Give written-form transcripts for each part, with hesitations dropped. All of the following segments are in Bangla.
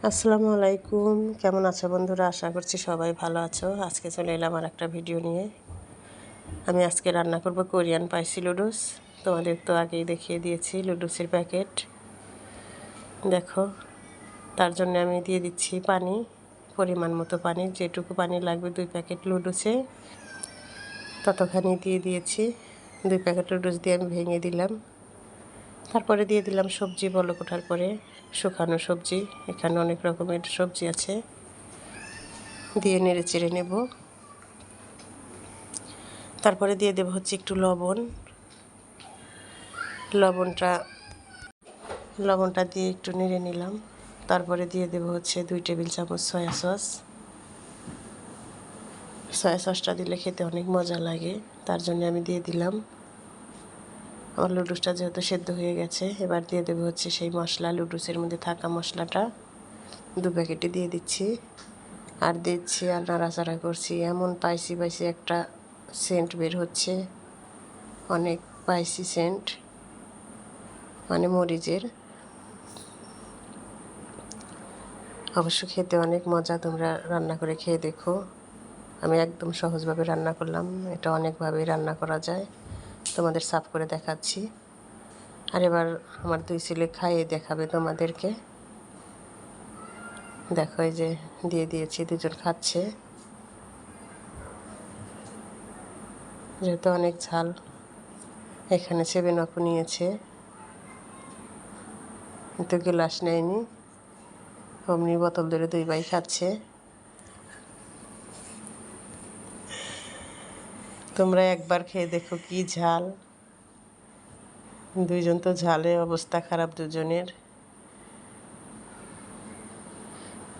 আসসালামু আলাইকুম, কেমন আছো বন্ধুরা? আশা করছি সবাই ভালো আছো। আজকে চলে এলাম আর একটা ভিডিও নিয়ে। আমি আজকে রান্না করব কোরিয়ান স্পাইসি লুডুস। তোমাদের তো আগেই দেখিয়ে দিয়েছি লুডুসের প্যাকেট। দেখো, তার জন্য আমি দিয়ে দিচ্ছি পানি, পরিমাণ মতো পানি, যেটুকু পানি লাগবে 2 প্যাকেট লুডুসে ততখানি দিয়ে দিয়েছি। 2 প্যাকেট লুডুস দিয়ে আমি ভেঙে দিলাম। তারপরে দিয়ে দিলাম সবজি, বলক ওঠার পরে শুকানো সবজি। এখানে অনেক রকমের সবজি আছে, দিয়ে নেড়ে চেড়ে নেব। তারপরে দিয়ে দেব হচ্ছে একটু লবণ। লবণটা দিয়ে একটু নেড়ে নিলাম। তারপরে দিয়ে দেব হচ্ছে 2 টেবিল চামচ সয়া সস। সয়া সসটা দিলে খেতে অনেক মজা লাগে, তার জন্য আমি দিয়ে দিলাম। আমার লুডুসটা যেহেতু সেদ্ধ হয়ে গেছে, এবার দিয়ে দেব হচ্ছে সেই মশলা, লুডুসের মধ্যে থাকা মশলাটা 2 প্যাকেটে দিয়ে দিচ্ছি। আর দিচ্ছি আর নাড়াচাড়া করছি। এমন স্পাইসি একটা সেন্ট বের হচ্ছে, অনেক স্পাইসি সেন্ট, মানে মরিচের। অবশ্য খেতে অনেক মজা, তোমরা রান্না করে খেয়ে দেখো। আমি একদম সহজভাবে রান্না করলাম, এটা অনেকভাবেই রান্না করা যায়, তোমাদের সার্ভ করে দেখাচ্ছি। আর এবার আমার 2 ছেলে খাইয়ে দেখাবে তোমাদেরকে। দেখো, এই যে দিয়ে দিয়েছি, 2জন খাচ্ছে। যেহেতু অনেক ঝাল, এখানে 7 আপ নিয়েছে, কিন্তু গ্লাস নেয়নি, অমনি বোতল ধরে 2 ভাই খাচ্ছে। তোমরা একবার খেয়ে দেখো কি ঝাল। 2জন তো ঝালে অবস্থা খারাপ, 2জনের।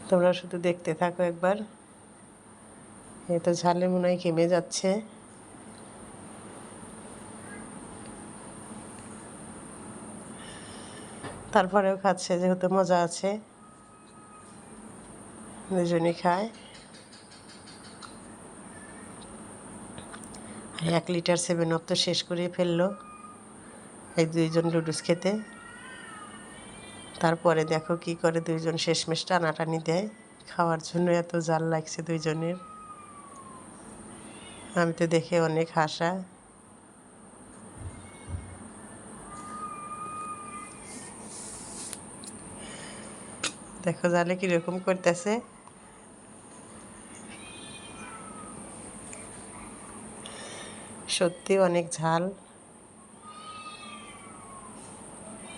তোমরা শুধু দেখতে থাকো একবার। এই তো ঝালে মনে হয় ঘেমে যাচ্ছে। তারপরেও খাচ্ছে, যেহেতু মজা আছে, 2জনই খায়। আর 1 লিটার 7 আপ তো শেষ করে ফেললো এই 2জন লুডুস খেতে। তারপরে দেখো কি করে, 2জন শেষমেশ টানাটানি দেয় খাওয়ার জন্য। এত জাল লাগছে 2জনের, আমি তো দেখে অনেক হাসা। দেখো জালে কীরকম করতেছে। সত্যি অনেক ঝাল।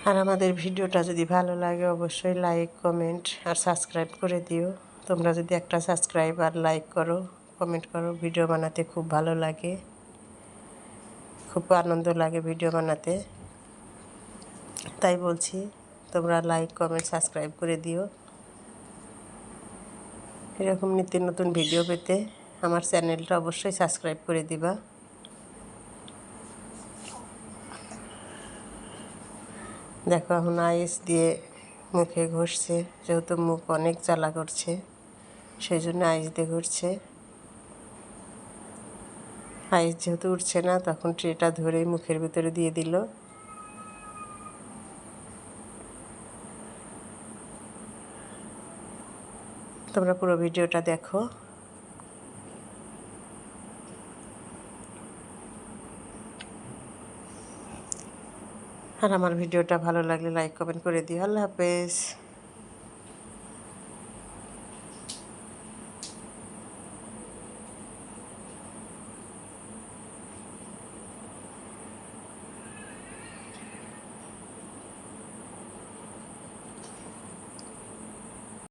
আর আমাদের ভিডিওটা যদি ভালো লাগে অবশ্যই লাইক, কমেন্ট আর সাবস্ক্রাইব করে দিও। তোমরা যদি একটা সাবস্ক্রাইব আর লাইক করো, কমেন্ট করো, ভিডিও বানাতে খুব ভালো লাগে, খুব আনন্দ লাগে ভিডিও বানাতে। তাই বলছি, তোমরা লাইক, কমেন্ট, সাবস্ক্রাইব করে দিও। এরকম নিত্য নতুন ভিডিও পেতে আমার চ্যানেলটা অবশ্যই সাবস্ক্রাইব করে দিবা। দেখো, এখন আইস দিয়ে মুখে ঘষছে, যেহেতু মুখ অনেক জ্বালা করছে, সেই জন্য আইস দিয়ে ঘষছে। আইস যেহেতু উঠছে না, তখন ট্রেটা ধরে মুখের ভিতরে দিয়ে দিল। তোমরা পুরো ভিডিওটা দেখো। আর আমার ভিডিওটা ভালো লাগলে লাইক, কমেন্ট করে দিও। আল্লাহ হাফেজ।